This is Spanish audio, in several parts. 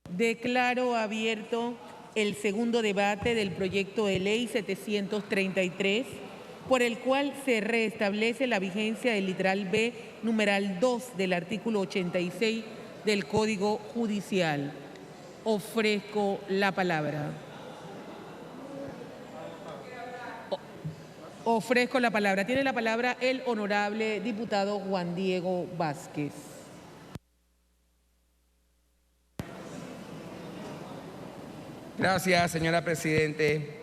Declaro abierto el segundo debate del proyecto de ley 733, por el cual se restablece la vigencia del literal B, numeral 2 del artículo 86 del Código Judicial. Ofrezco la palabra. Ofrezco la palabra. Tiene la palabra el honorable diputado Juan Diego Vázquez. Gracias, señora Presidente.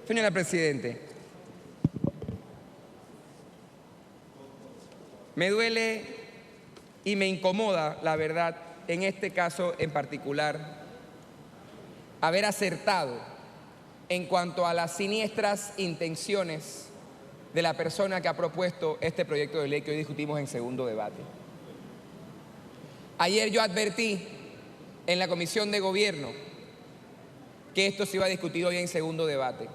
Señora Presidente, me duele y me incomoda, la verdad, en este caso en particular, haber acertado en cuanto a las siniestras intenciones de la persona que ha propuesto este proyecto de ley que hoy discutimos en segundo debate. Ayer yo advertí en la Comisión de Gobierno que esto se iba a discutir hoy en segundo debate.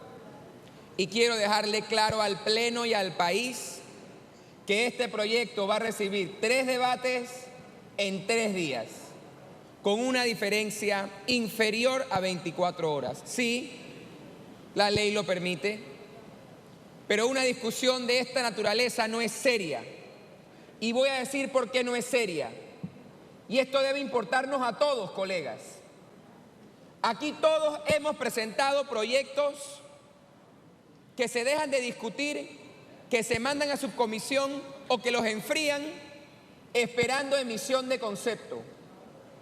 Y quiero dejarle claro al Pleno y al país que este proyecto va a recibir 3 debates en 3 días, con una diferencia inferior a 24 horas. Sí, la ley lo permite, pero una discusión de esta naturaleza no es seria. Y voy a decir por qué no es seria. Y esto debe importarnos a todos, colegas. Aquí todos hemos presentado proyectos que se dejan de discutir, que se mandan a subcomisión o que los enfrían esperando emisión de concepto.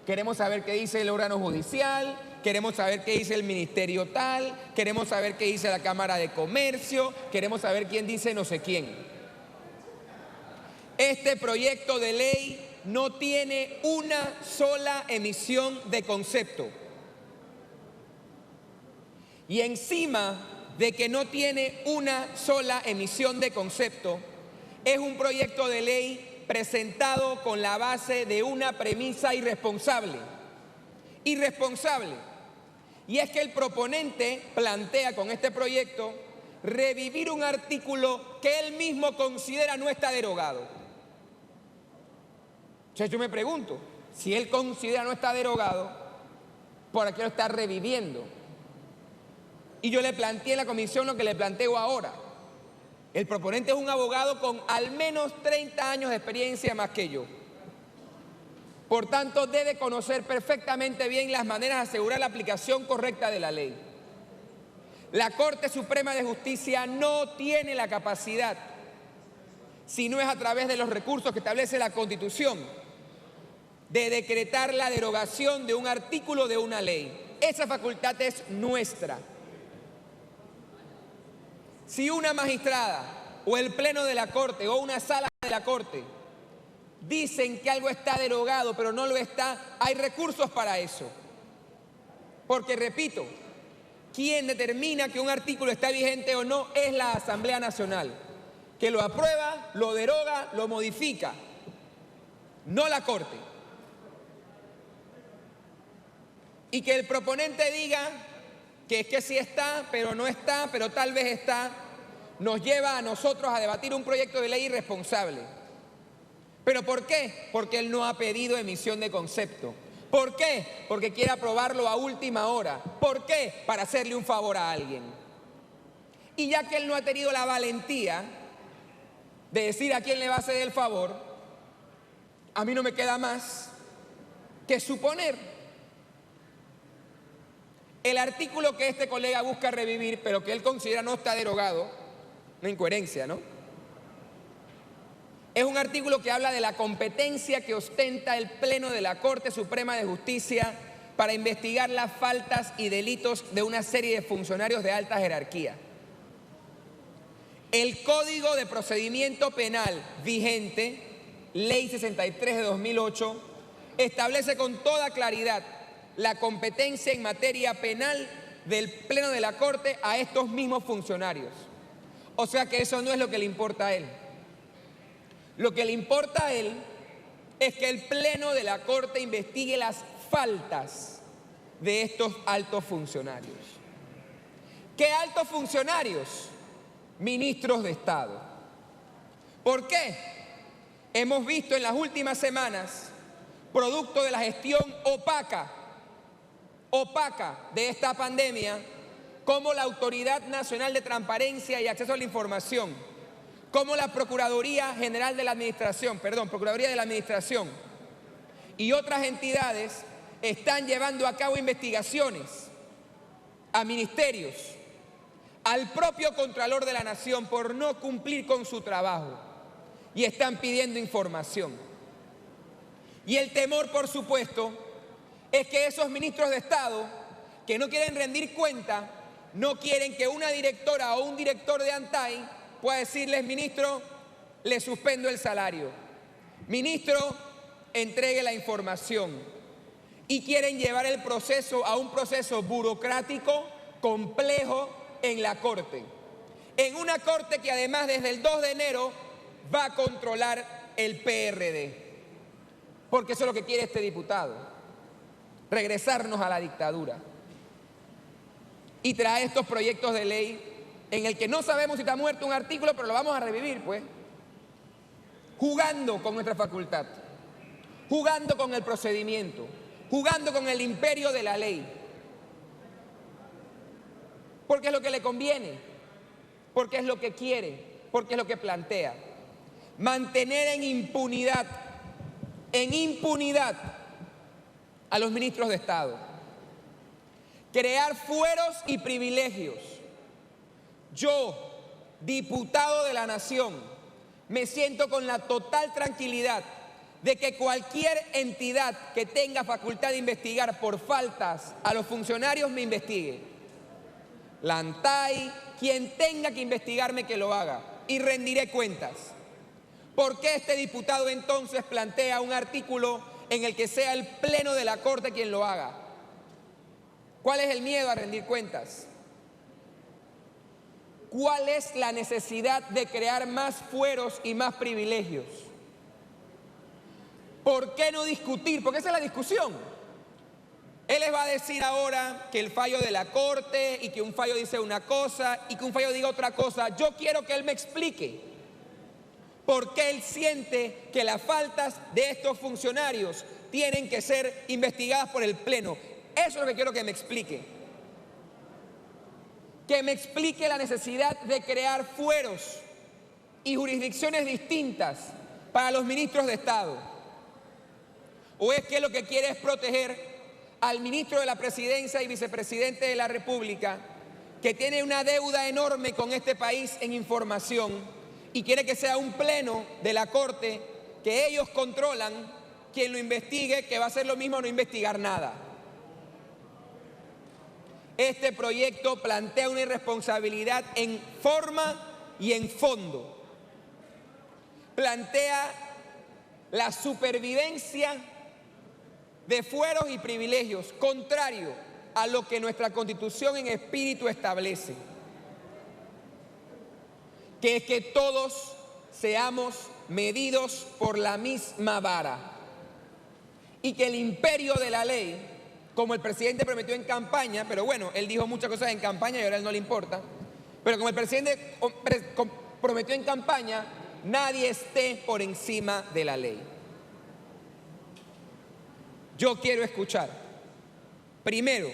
Queremos saber qué dice el órgano judicial, queremos saber qué dice el ministerio tal, queremos saber qué dice la Cámara de Comercio, queremos saber quién dice no sé quién. Este proyecto de ley no tiene una sola emisión de concepto. Y encima de que no tiene una sola emisión de concepto, es un proyecto de ley presentado con la base de una premisa irresponsable. Irresponsable. Y es que el proponente plantea con este proyecto revivir un artículo que él mismo considera no está derogado. Entonces yo me pregunto, si él considera no está derogado, ¿por qué lo está reviviendo? Y yo le planteé en la comisión lo que le planteo ahora. El proponente es un abogado con al menos 30 años de experiencia más que yo. Por tanto, debe conocer perfectamente bien las maneras de asegurar la aplicación correcta de la ley. La Corte Suprema de Justicia no tiene la capacidad, si no es a través de los recursos que establece la Constitución, de decretar la derogación de un artículo de una ley. Esa facultad es nuestra. Si una magistrada o el Pleno de la Corte o una sala de la Corte dicen que algo está derogado pero no lo está, hay recursos para eso. Porque, repito, quien determina que un artículo está vigente o no es la Asamblea Nacional, que lo aprueba, lo deroga, lo modifica, no la Corte. Y que el proponente diga que es que sí está, pero no está, pero tal vez está, nos lleva a nosotros a debatir un proyecto de ley irresponsable. ¿Pero por qué? Porque él no ha pedido emisión de concepto. ¿Por qué? Porque quiere aprobarlo a última hora. ¿Por qué? Para hacerle un favor a alguien. Y ya que él no ha tenido la valentía de decir a quién le va a hacer el favor, a mí no me queda más que suponer. El artículo que este colega busca revivir, pero que él considera no está derogado, una incoherencia, ¿no? Es un artículo que habla de la competencia que ostenta el Pleno de la Corte Suprema de Justicia para investigar las faltas y delitos de una serie de funcionarios de alta jerarquía. El Código de Procedimiento Penal vigente, Ley 63 de 2008, establece con toda claridad la competencia en materia penal del Pleno de la Corte a estos mismos funcionarios. O sea que eso no es lo que le importa a él. Lo que le importa a él es que el Pleno de la Corte investigue las faltas de estos altos funcionarios. ¿Qué altos funcionarios? Ministros de Estado. ¿Por qué? Hemos visto en las últimas semanas, producto de la gestión opaca opaca de esta pandemia, como la Autoridad Nacional de Transparencia y Acceso a la Información, como la Procuraduría General de la Administración, Procuraduría de la Administración y otras entidades están llevando a cabo investigaciones a ministerios, al propio Contralor de la Nación por no cumplir con su trabajo y están pidiendo información. Y el temor, por supuesto, es que esos ministros de Estado que no quieren rendir cuenta, no quieren que una directora o un director de ANTAI pueda decirles: ministro, le suspendo el salario, ministro, entregue la información. Y quieren llevar el proceso a un proceso burocrático, complejo en la Corte. En una Corte que además desde el 2 de enero va a controlar el PRD. Porque eso es lo que quiere este diputado, regresarnos a la dictadura. Y trae estos proyectos de ley en el que no sabemos si está muerto un artículo, pero lo vamos a revivir, pues. Jugando con nuestra facultad, jugando con el procedimiento, jugando con el imperio de la ley. Porque es lo que le conviene, porque es lo que quiere, porque es lo que plantea. Mantener en impunidad a los ministros de Estado. Crear fueros y privilegios. Yo, diputado de la Nación, me siento con la total tranquilidad de que cualquier entidad que tenga facultad de investigar por faltas a los funcionarios me investigue. La ANTAI, quien tenga que investigarme, que lo haga y rendiré cuentas. ¿Por qué este diputado entonces plantea un artículo en el que sea el Pleno de la Corte quien lo haga? ¿Cuál es el miedo a rendir cuentas? ¿Cuál es la necesidad de crear más fueros y más privilegios? ¿Por qué no discutir? Porque esa es la discusión. Él les va a decir ahora que el fallo de la Corte y que un fallo dice una cosa y que un fallo diga otra cosa. Yo quiero que él me explique por qué él siente que las faltas de estos funcionarios tienen que ser investigadas por el Pleno. Eso es lo que quiero que me explique. Que me explique la necesidad de crear fueros y jurisdicciones distintas para los ministros de Estado. ¿O es que lo que quiere es proteger al ministro de la Presidencia y vicepresidente de la República, que tiene una deuda enorme con este país en información y quiere que sea un pleno de la Corte que ellos controlan quien lo investigue, que va a ser lo mismo no investigar nada? Este proyecto plantea una irresponsabilidad en forma y en fondo. Plantea la supervivencia de fueros y privilegios, contrario a lo que nuestra Constitución en espíritu establece, que es que todos seamos medidos por la misma vara y que el imperio de la ley, como el presidente prometió en campaña, pero bueno, él dijo muchas cosas en campaña y ahora a él no le importa, pero como el presidente prometió en campaña, nadie esté por encima de la ley. Yo quiero escuchar, primero,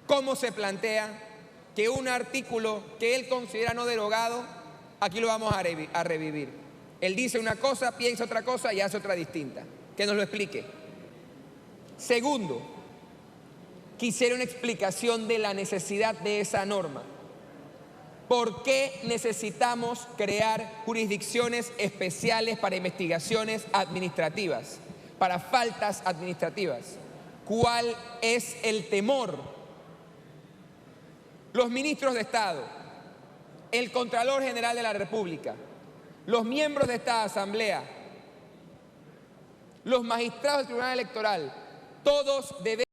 cómo se plantea que un artículo que él considera no derogado, aquí lo vamos a revivir. Él dice una cosa, piensa otra cosa y hace otra distinta. Que nos lo explique. Segundo, quisiera una explicación de la necesidad de esa norma. ¿Por qué necesitamos crear jurisdicciones especiales para investigaciones administrativas, para faltas administrativas? ¿Cuál es el temor? Los ministros de Estado, el Contralor General de la República, los miembros de esta Asamblea, los magistrados del Tribunal Electoral, todos debemos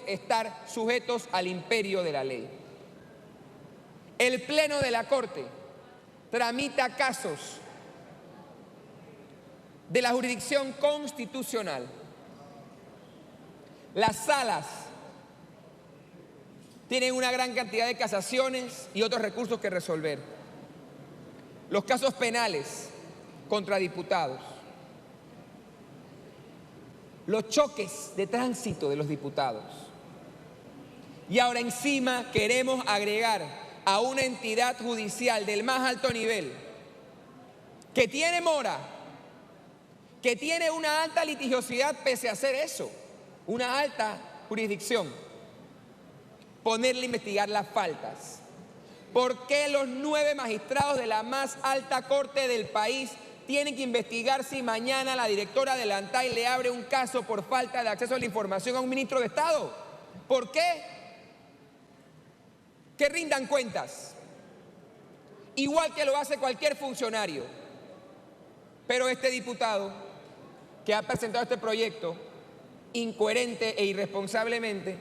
estar sujetos al imperio de la ley. El Pleno de la Corte tramita casos de la jurisdicción constitucional. Las salas tienen una gran cantidad de casaciones y otros recursos que resolver. Los casos penales contra diputados, los choques de tránsito de los diputados. Y ahora encima queremos agregar a una entidad judicial del más alto nivel, que tiene mora, que tiene una alta litigiosidad pese a hacer eso, una alta jurisdicción, ponerle a investigar las faltas. ¿Por qué los 9 magistrados de la más alta corte del país tienen que investigar si mañana la directora de la ANTAI le abre un caso por falta de acceso a la información a un ministro de Estado? ¿Por qué? Que rindan cuentas, igual que lo hace cualquier funcionario. Pero este diputado que ha presentado este proyecto, incoherente e irresponsablemente,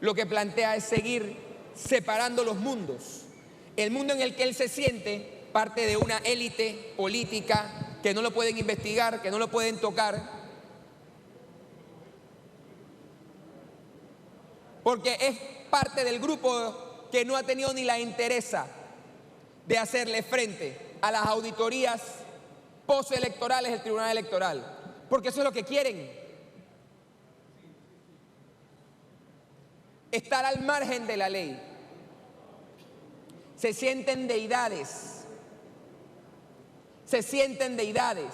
lo que plantea es seguir separando los mundos. El mundo en el que él se siente parte de una élite política que no lo pueden investigar, que no lo pueden tocar, porque es parte del grupo que no ha tenido ni la entereza de hacerle frente a las auditorías postelectorales del Tribunal Electoral, porque eso es lo que quieren. Estar al margen de la ley. Se sienten deidades. Se sienten deidades.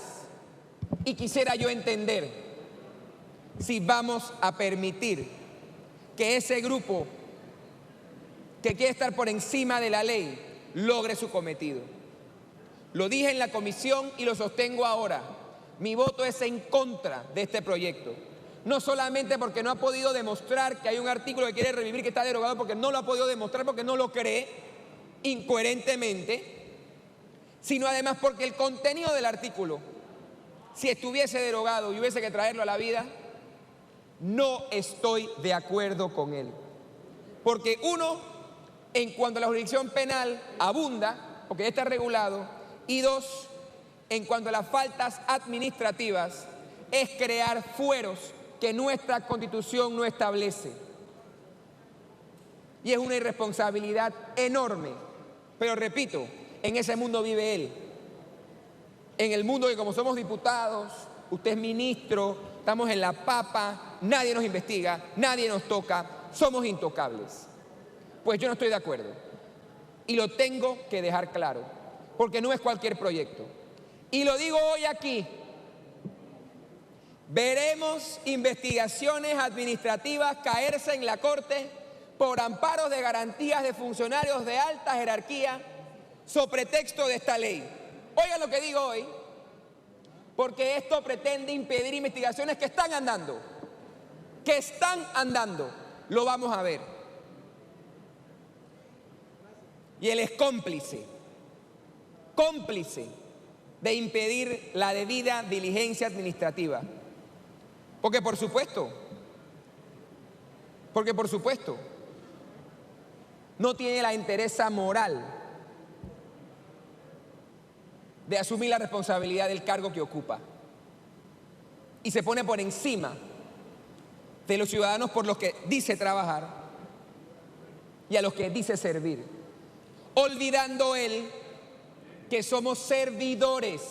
Y quisiera yo entender si vamos a permitir que ese grupo que quiere estar por encima de la ley logre su cometido. Lo dije en la comisión y lo sostengo ahora. Mi voto es en contra de este proyecto. No solamente porque no ha podido demostrar que hay un artículo que quiere revivir que está derogado, porque no lo ha podido demostrar, porque no lo cree, incoherentemente, sino además porque el contenido del artículo, si estuviese derogado y hubiese que traerlo a la vida, no estoy de acuerdo con él. Porque uno, en cuanto a la jurisdicción penal, abunda, porque ya está regulado, y dos, en cuanto a las faltas administrativas, es crear fueros que nuestra Constitución no establece. Y es una irresponsabilidad enorme. Pero repito, en ese mundo vive él. En el mundo que como somos diputados, usted es ministro, estamos en la papa, nadie nos investiga, nadie nos toca, somos intocables. Pues yo no estoy de acuerdo. Y lo tengo que dejar claro, porque no es cualquier proyecto. Y lo digo hoy aquí. Veremos investigaciones administrativas caerse en la Corte por amparos de garantías de funcionarios de alta jerarquía sobre pretexto de esta ley. Oigan lo que digo hoy, porque esto pretende impedir investigaciones que están andando. Lo vamos a ver. Y él es cómplice de impedir la debida diligencia administrativa. Porque por supuesto, no tiene la entereza moral de asumir la responsabilidad del cargo que ocupa. Y se pone por encima de los ciudadanos por los que dice trabajar y a los que dice servir. Olvidando él que somos servidores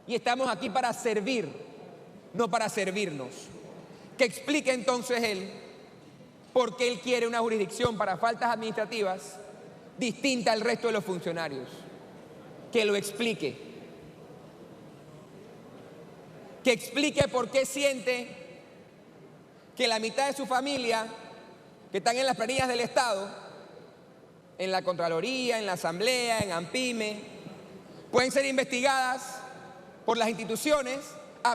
y estamos aquí para servir, no para servirnos. Que explique entonces él por qué él quiere una jurisdicción para faltas administrativas distinta al resto de los funcionarios. Que lo explique. Que explique por qué siente que la mitad de su familia, que están en las planillas del Estado, en la Contraloría, en la Asamblea, en ANPIME, pueden ser investigadas por las instituciones.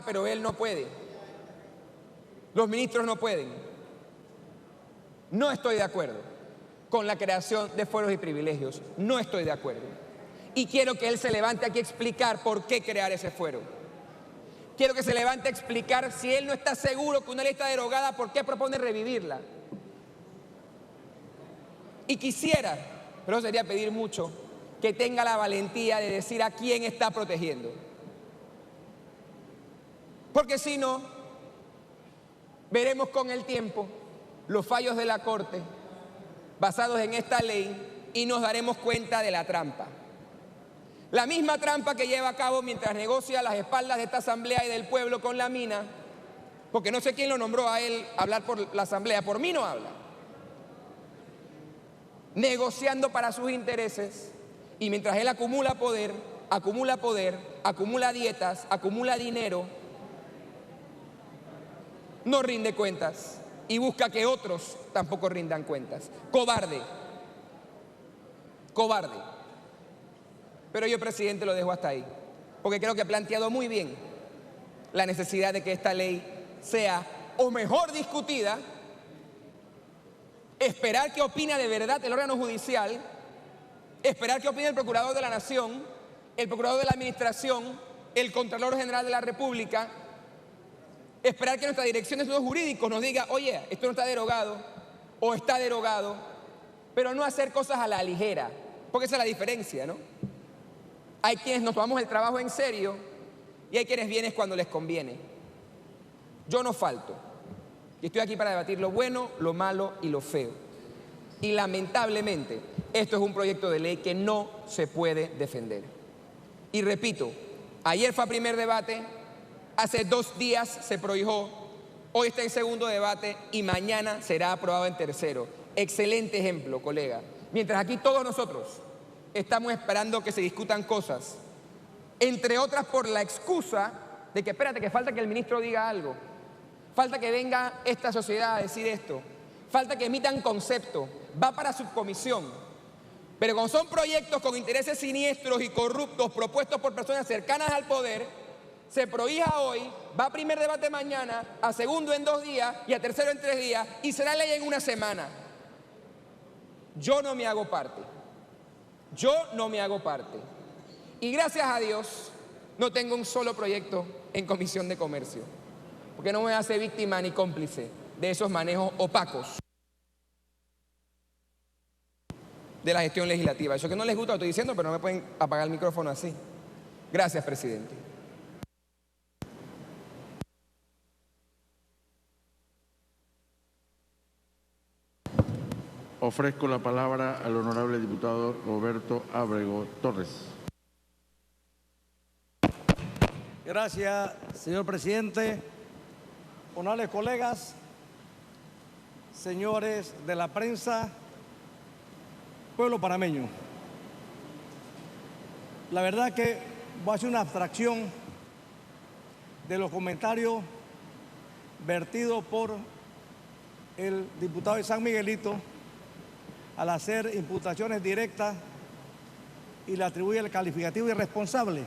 Pero él no puede. Los ministros no pueden. No estoy de acuerdo con la creación de fueros y privilegios. No estoy de acuerdo. Y quiero que él se levante aquí a explicar por qué crear ese fuero. Quiero que se levante a explicar, si él no está seguro que una ley está derogada, por qué propone revivirla. Y quisiera, pero sería pedir mucho, que tenga la valentía de decir a quién está protegiendo. Porque si no, veremos con el tiempo los fallos de la Corte basados en esta ley y nos daremos cuenta de la trampa. La misma trampa que lleva a cabo mientras negocia a las espaldas de esta asamblea y del pueblo con la mina, porque no sé quién lo nombró a él hablar por la asamblea, por mí no habla. Negociando para sus intereses, y mientras él acumula poder, acumula dietas, acumula dinero, no rinde cuentas y busca que otros tampoco rindan cuentas. Cobarde. Cobarde. Pero yo, presidente, lo dejo hasta ahí, porque creo que he planteado muy bien la necesidad de que esta ley sea o mejor discutida, esperar que opine de verdad el órgano judicial, esperar que opine el Procurador de la Nación, el Procurador de la Administración, el Contralor General de la República, esperar que nuestra Dirección de Estudios Jurídicos nos diga, oye, esto no está derogado o está derogado, pero no hacer cosas a la ligera, porque esa es la diferencia, ¿no? Hay quienes nos tomamos el trabajo en serio y hay quienes vienen cuando les conviene. Yo no falto. Y estoy aquí para debatir lo bueno, lo malo y lo feo. Y lamentablemente, esto es un proyecto de ley que no se puede defender. Y repito, ayer fue a primer debate, hace 2 días se prohijó, hoy está en segundo debate y mañana será aprobado en tercero. Excelente ejemplo, colega. Mientras aquí todos nosotros estamos esperando que se discutan cosas, entre otras por la excusa de que espérate, que falta que el ministro diga algo, falta que venga esta sociedad a decir esto, falta que emitan concepto, va para subcomisión. Pero cuando son proyectos con intereses siniestros y corruptos propuestos por personas cercanas al poder, se prohija hoy, va a primer debate mañana, a segundo en 2 días y a tercero en 3 días y será ley en 1 semana. Yo no me hago parte. Yo no me hago parte. Y gracias a Dios no tengo un solo proyecto en Comisión de Comercio, porque no me hace víctima ni cómplice de esos manejos opacos de la gestión legislativa. Eso que no les gusta lo estoy diciendo, pero no me pueden apagar el micrófono así. Gracias, presidente. Ofrezco la palabra al honorable diputado Roberto Ábrego Torres. Gracias, señor presidente. Honorables colegas, señores de la prensa, pueblo panameño. La verdad que voy a hacer una abstracción de los comentarios vertidos por el diputado de San Miguelito al hacer imputaciones directas y le atribuye el calificativo irresponsable.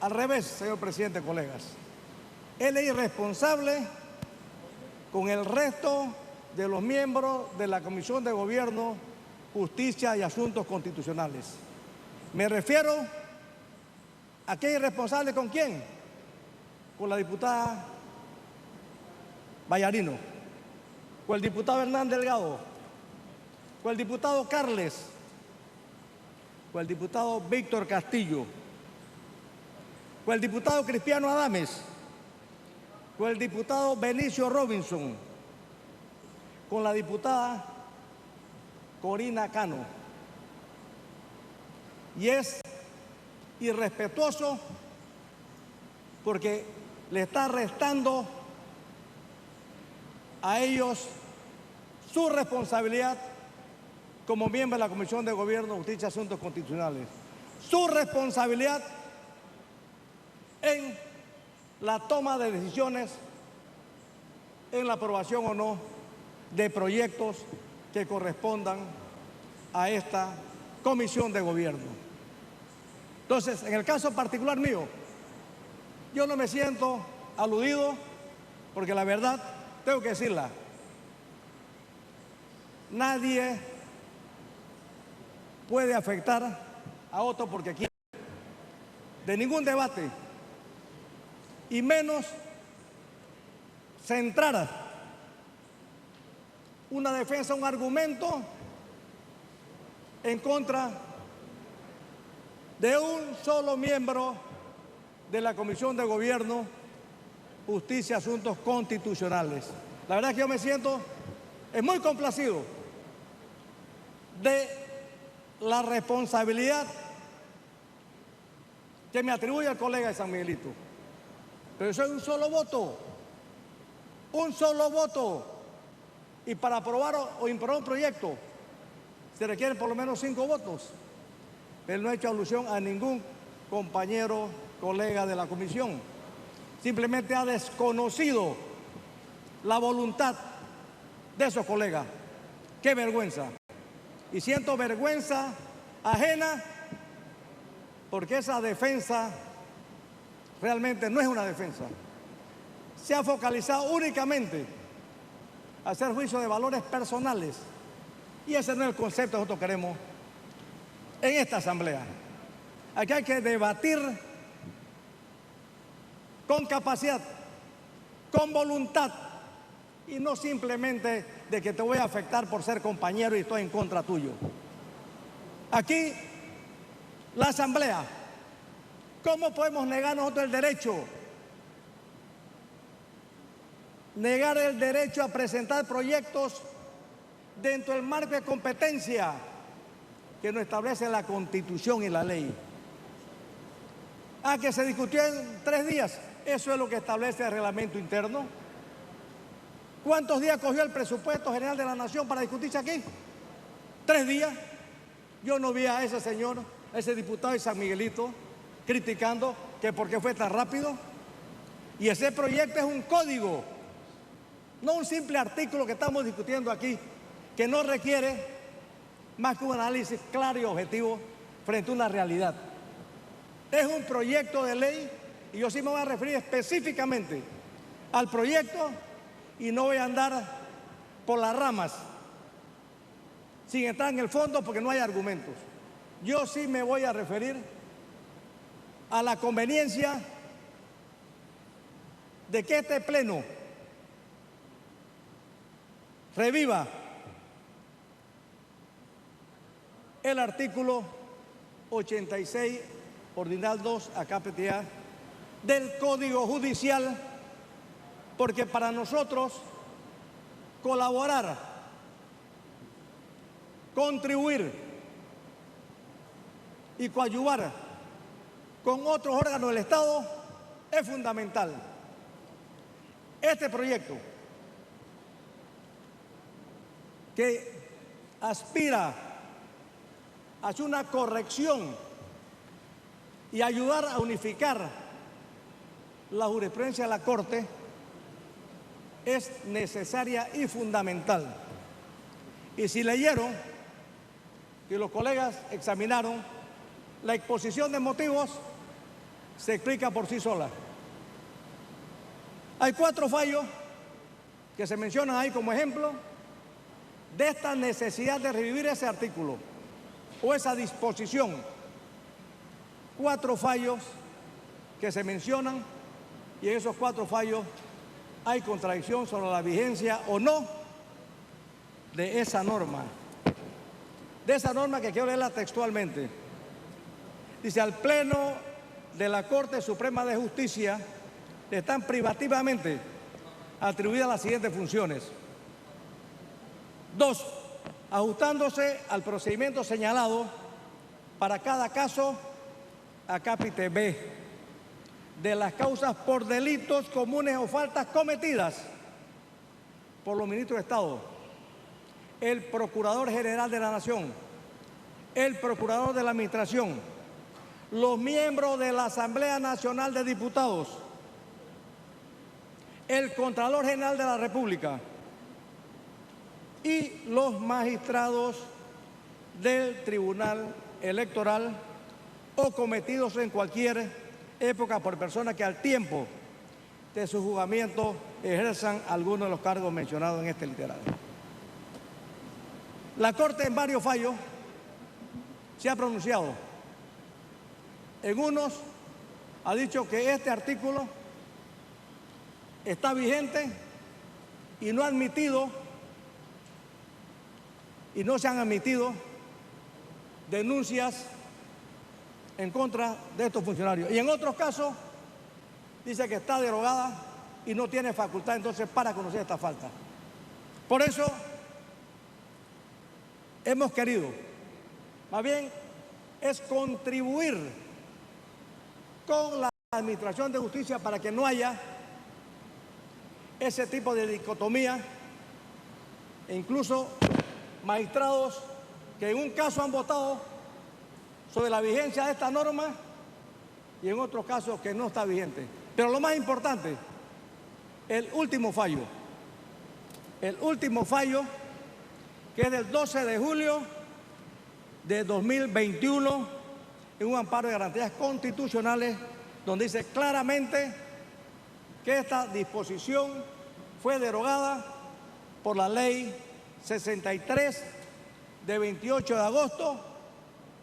Al revés, señor presidente, colegas. Él es irresponsable con el resto de los miembros de la Comisión de Gobierno, Justicia y Asuntos Constitucionales. Me refiero a que es irresponsable con quién, con la diputada Vallarino, con el diputado Hernán Delgado, con el diputado Carles, con el diputado Víctor Castillo, con el diputado Cristiano Adames, con el diputado Benicio Robinson, con la diputada Corina Cano. Y es irrespetuoso porque le está restando a ellos su responsabilidad como miembro de la Comisión de Gobierno, Justicia y Asuntos Constitucionales, su responsabilidad en la toma de decisiones, en la aprobación o no de proyectos que correspondan a esta Comisión de Gobierno. Entonces, en el caso particular mío, yo no me siento aludido porque la verdad, tengo que decirla, nadie puede afectar a otro porque quiere, de ningún debate, y menos centrar una defensa, un argumento en contra de un solo miembro de la Comisión de Gobierno, Justicia y Asuntos Constitucionales. La verdad es que yo me siento muy complacido de la responsabilidad que me atribuye el colega de San Miguelito. Pero eso es un solo voto. Un solo voto. Y para aprobar o improbar un proyecto se requieren por lo menos 5 votos. Él no ha hecho alusión a ningún compañero, colega de la comisión. Simplemente ha desconocido la voluntad de esos colegas. ¡Qué vergüenza! Y siento vergüenza ajena porque esa defensa realmente no es una defensa. Se ha focalizado únicamente a hacer juicio de valores personales. Y ese no es el concepto que nosotros queremos en esta asamblea. Aquí hay que debatir con capacidad, con voluntad, y no simplemente de que te voy a afectar por ser compañero y estoy en contra tuyo. Aquí, la asamblea, ¿cómo podemos negar nosotros el derecho? Negar el derecho a presentar proyectos dentro del marco de competencia que nos establece la Constitución y la ley. Que se discutió en 3 días. Eso es lo que establece el reglamento interno. ¿Cuántos días cogió el presupuesto general de la Nación para discutirse aquí? 3 días. Yo no vi a ese señor, a ese diputado de San Miguelito, criticando que por qué fue tan rápido. Y ese proyecto es un código, no un simple artículo que estamos discutiendo aquí, que no requiere más que un análisis claro y objetivo frente a una realidad. Es un proyecto de ley y yo sí me voy a referir específicamente al proyecto y no voy a andar por las ramas sin entrar en el fondo porque no hay argumentos. Yo sí me voy a referir a la conveniencia de que este pleno reviva el artículo 86, ordinal 2, acápite A, del Código Judicial, porque para nosotros colaborar, contribuir y coadyuvar con otros órganos del Estado es fundamental. Este proyecto que aspira a hacer una corrección y ayudar a unificar la jurisprudencia de la Corte es necesaria y fundamental. Y si leyeron, que los colegas examinaron, la exposición de motivos se explica por sí sola. Hay 4 fallos que se mencionan ahí como ejemplo de esta necesidad de revivir ese artículo o esa disposición. 4 fallos que se mencionan y en esos 4 fallos hay contradicción sobre la vigencia o no de esa norma. De esa norma que quiero leerla textualmente. Dice: al Pleno de la Corte Suprema de Justicia le están privativamente atribuidas las siguientes funciones. 2. Ajustándose al procedimiento señalado para cada caso, acápite B, de las causas por delitos comunes o faltas cometidas por los ministros de Estado, el Procurador General de la Nación, el Procurador de la Administración, los miembros de la Asamblea Nacional de Diputados, el Contralor General de la República y los magistrados del Tribunal Electoral o cometidos en cualquier época por personas que al tiempo de su juzgamiento ejerzan alguno de los cargos mencionados en este literario. La Corte en varios fallos se ha pronunciado. En unos ha dicho que este artículo está vigente y no ha admitido y no se han admitido denuncias en contra de estos funcionarios. Y en otros casos dice que está derogada y no tiene facultad entonces para conocer esta falta. Por eso hemos querido, más bien, es contribuir con la Administración de Justicia para que no haya ese tipo de dicotomía, e incluso magistrados que en un caso han votado sobre la vigencia de esta norma y en otros casos que no está vigente. Pero lo más importante, el último fallo, que es del 12 de julio de 2021, en un amparo de garantías constitucionales, donde dice claramente que esta disposición fue derogada por la Ley 63 de 28 de agosto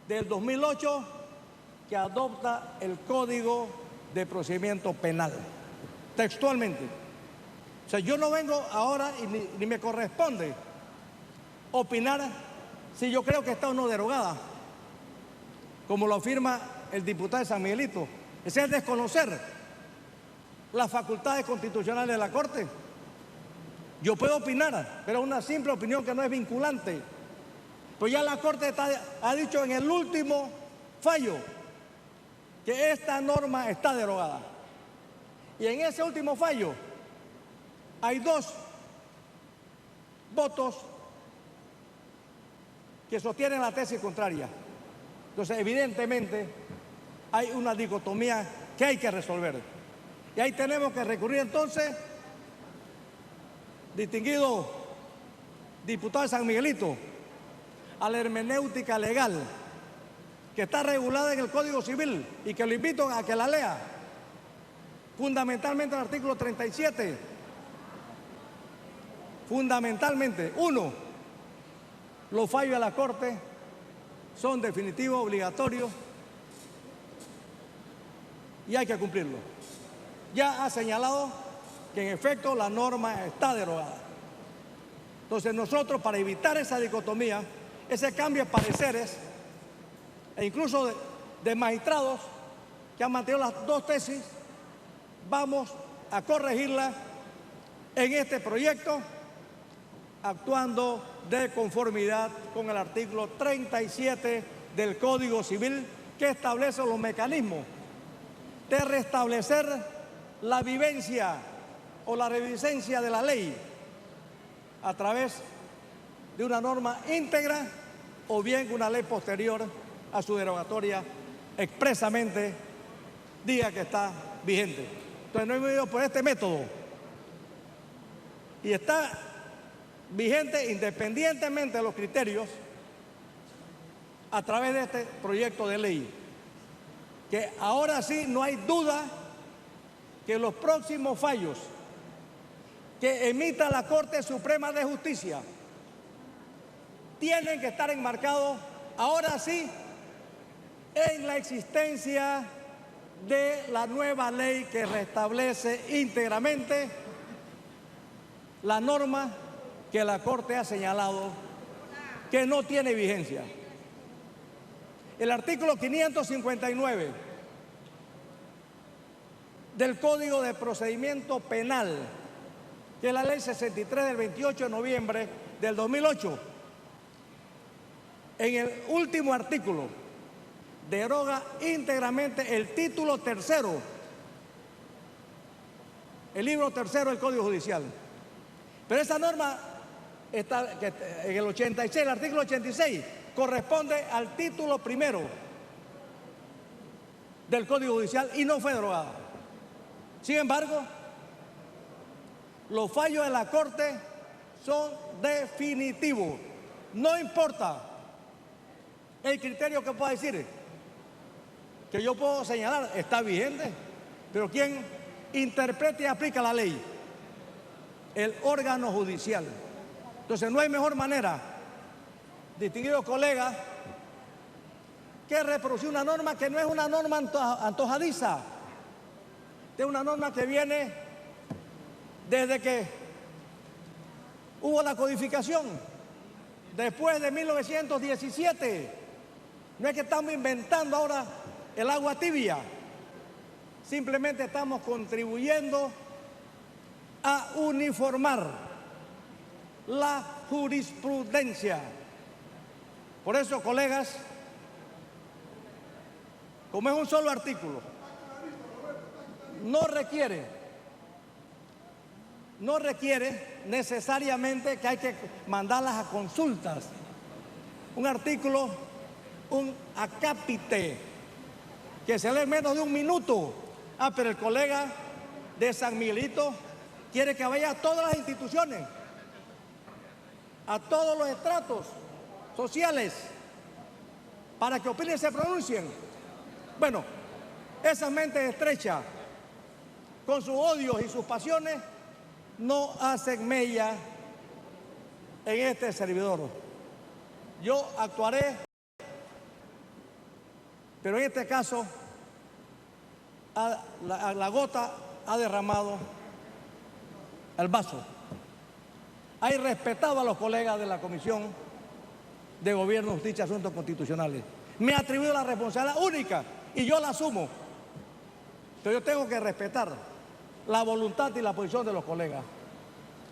del 2008, que adopta el Código de Procedimiento Penal, textualmente. O sea, yo no vengo ahora y ni me corresponde opinar si yo creo que está o no derogada, como lo afirma el diputado de San Miguelito. Ese es desconocer las facultades constitucionales de la Corte. Yo puedo opinar, pero es una simple opinión que no es vinculante. Pues ya la Corte ha dicho en el último fallo que esta norma está derogada. Y en ese último fallo hay 2 votos que sostienen la tesis contraria. Entonces, evidentemente, hay una dicotomía que hay que resolver. Y ahí tenemos que recurrir entonces, distinguido diputado de San Miguelito, a la hermenéutica legal que está regulada en el Código Civil y que lo invito a que la lea. Fundamentalmente el artículo 37. Fundamentalmente, 1, los fallos de la Corte son definitivos, obligatorios y hay que cumplirlo. Ya ha señalado que en efecto la norma está derogada. Entonces nosotros, para evitar esa dicotomía, ese cambio de pareceres, e incluso de magistrados que han mantenido las 2 tesis, vamos a corregirla en este proyecto, actuando de conformidad con el artículo 37 del Código Civil, que establece los mecanismos de restablecer la vigencia o la revigencia de la ley a través de una norma íntegra o bien una ley posterior a su derogatoria expresamente diga que está vigente. Entonces no hemos ido por este método y está vigente independientemente de los criterios a través de este proyecto de ley, que ahora sí no hay duda que los próximos fallos que emita la Corte Suprema de Justicia tienen que estar enmarcados ahora sí en la existencia de la nueva ley que restablece íntegramente la norma que la Corte ha señalado que no tiene vigencia. El artículo 559 del Código de Procedimiento Penal, que es la ley 63 del 28 de noviembre del 2008, en el último artículo deroga íntegramente el título 3, el libro 3 del Código Judicial. Pero esa norma está en el 86, el artículo 86, corresponde al título 1 del Código Judicial y no fue derogada. Sin embargo, los fallos de la Corte son definitivos. No importa el criterio que pueda decir, que yo puedo señalar, está vigente, pero quien interprete y aplica la ley, el órgano judicial. Entonces no hay mejor manera, distinguidos colegas, que reproducir una norma que no es una norma antojadiza, es una norma que viene desde que hubo la codificación, después de 1917. No es que estamos inventando ahora el agua tibia, simplemente estamos contribuyendo a uniformar la jurisprudencia. Por eso, colegas, como es un solo artículo no requiere necesariamente que hay que mandarlas a consultas. Un artículo, un acápite, que se lee en menos de un minuto. Ah, pero el colega de San Miguelito quiere que vaya a todas las instituciones, a todos los estratos sociales, para que opinen y se pronuncien. Bueno, esa mente estrecha, con sus odios y sus pasiones, no hacen mella en este servidor. Yo actuaré, pero en este caso la gota ha derramado el vaso. Hay respetado a los colegas de la Comisión de Gobierno, Justicia y Asuntos Constitucionales. Me ha atribuido la responsabilidad única y yo la asumo. Pero yo tengo que respetar la voluntad y la posición de los colegas.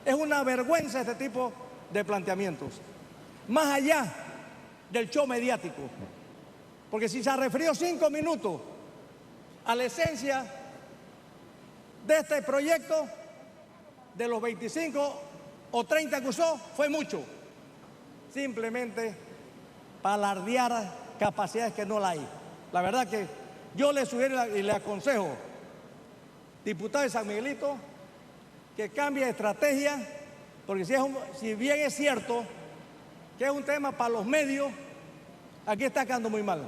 Es una vergüenza este tipo de planteamientos. Más allá del show mediático. Porque si se ha referido 5 minutos a la esencia de este proyecto, de los 25 o 30 que usó, fue mucho. Simplemente para alardear capacidades que no la hay. La verdad que yo le sugiero y le aconsejo, diputado de San Miguelito, que cambie de estrategia, porque si bien es cierto que es un tema para los medios, aquí está quedando muy mal.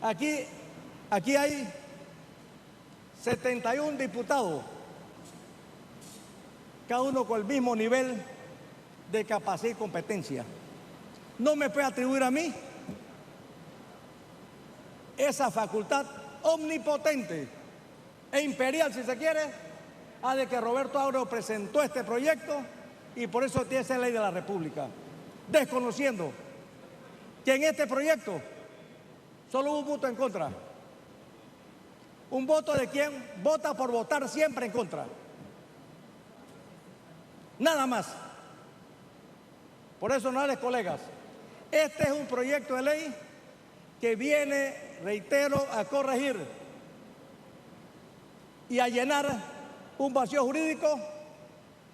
Aquí hay 71 diputados, cada uno con el mismo nivel de capacidad y competencia. No me puede atribuir a mí esa facultad omnipotente e imperial, si se quiere, de que Roberto Ábrego presentó este proyecto y por eso tiene esa ley de la República, desconociendo que en este proyecto solo hubo un voto en contra. Un voto de quien vota por votar siempre en contra. Nada más. Por eso, honorables colegas, este es un proyecto de ley que viene, reitero, a corregir y a llenar un vacío jurídico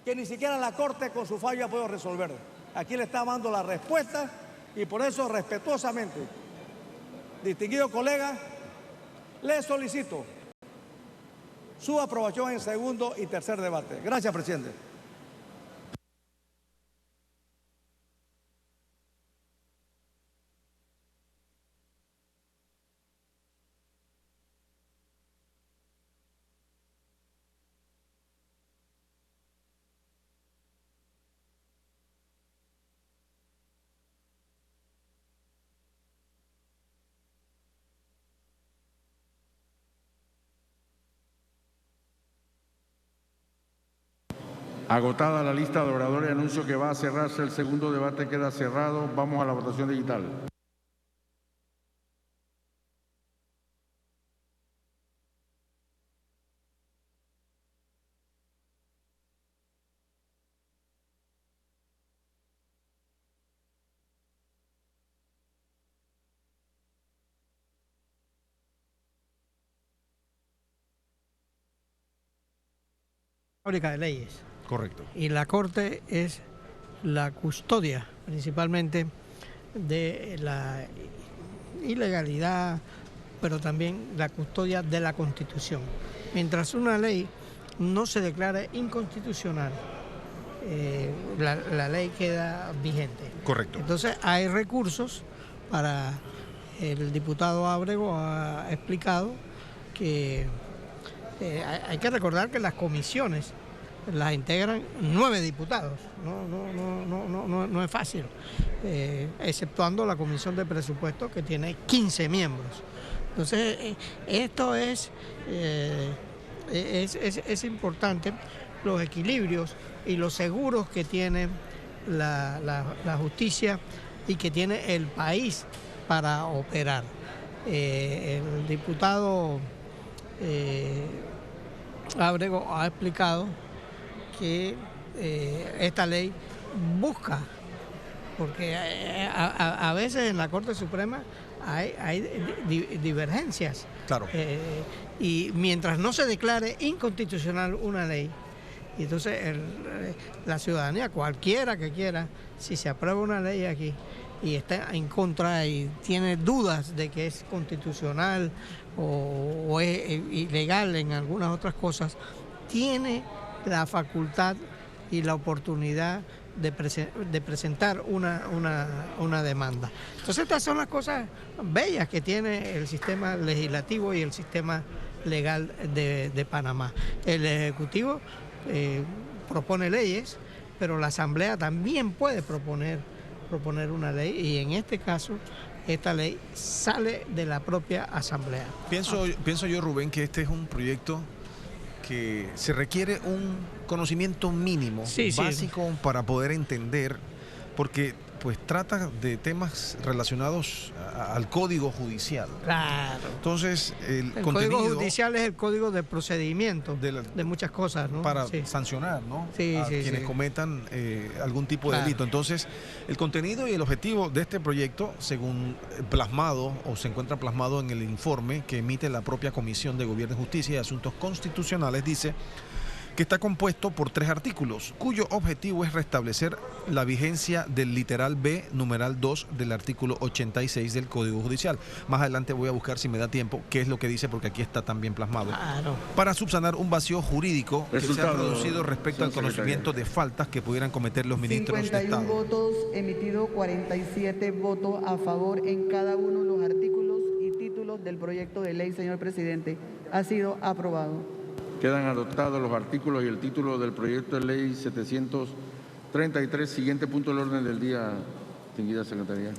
que ni siquiera la Corte con su fallo ha podido resolver. Aquí le está dando la respuesta y por eso, respetuosamente, distinguido colega, le solicito su aprobación en segundo y tercer debate. Gracias, presidente. Agotada la lista de oradores, anuncio que va a cerrarse el segundo debate, queda cerrado. Vamos a la votación digital. Fábrica de leyes. Correcto. Y la Corte es la custodia principalmente de la ilegalidad, pero también la custodia de la Constitución. Mientras una ley no se declare inconstitucional, la ley queda vigente. Correcto. Entonces hay recursos para, el diputado Ábrego ha explicado que hay que recordar que las comisiones las integran 9 diputados, no es fácil, exceptuando la Comisión de Presupuestos que tiene 15 miembros. Entonces, esto es importante, los equilibrios y los seguros que tiene la justicia y que tiene el país para operar. El diputado Ábrego ha explicado que esta ley busca, porque a veces en la Corte Suprema divergencias. Claro. Y mientras no se declare inconstitucional una ley, y entonces la ciudadanía, cualquiera que quiera, si se aprueba una ley aquí y está en contra y tiene dudas de que es constitucional o es ilegal en algunas otras cosas, tiene la facultad y la oportunidad de presentar una demanda. Entonces estas son las cosas bellas que tiene el sistema legislativo y el sistema legal de Panamá. El Ejecutivo propone leyes, pero la Asamblea también puede proponer una ley, y en este caso esta ley sale de la propia Asamblea. Pienso yo, Rubén, que este es un proyecto que se requiere un conocimiento mínimo, básico, para poder entender, porque pues trata de temas relacionados al Código Judicial. Claro. Entonces, el Código Judicial es el código de procedimiento de muchas cosas, ¿no? Para sancionar, ¿no? A quienes cometan algún tipo de delito. Entonces, el contenido y el objetivo de este proyecto, según plasmado o se encuentra plasmado en el informe que emite la propia Comisión de Gobierno y Justicia y Asuntos Constitucionales, dice que está compuesto por 3 artículos, cuyo objetivo es restablecer la vigencia del literal B, numeral 2 del artículo 86 del Código Judicial. Más adelante voy a buscar, si me da tiempo, qué es lo que dice, porque aquí está también plasmado. Claro. Para subsanar un vacío jurídico que se ha producido respecto al conocimiento de faltas que pudieran cometer los ministros de Estado. 51 votos emitidos, 47 votos a favor en cada uno de los artículos y títulos del proyecto de ley, señor presidente. Ha sido aprobado. Quedan adoptados los artículos y el título del proyecto de ley 733. Siguiente punto del orden del día, distinguida secretaría.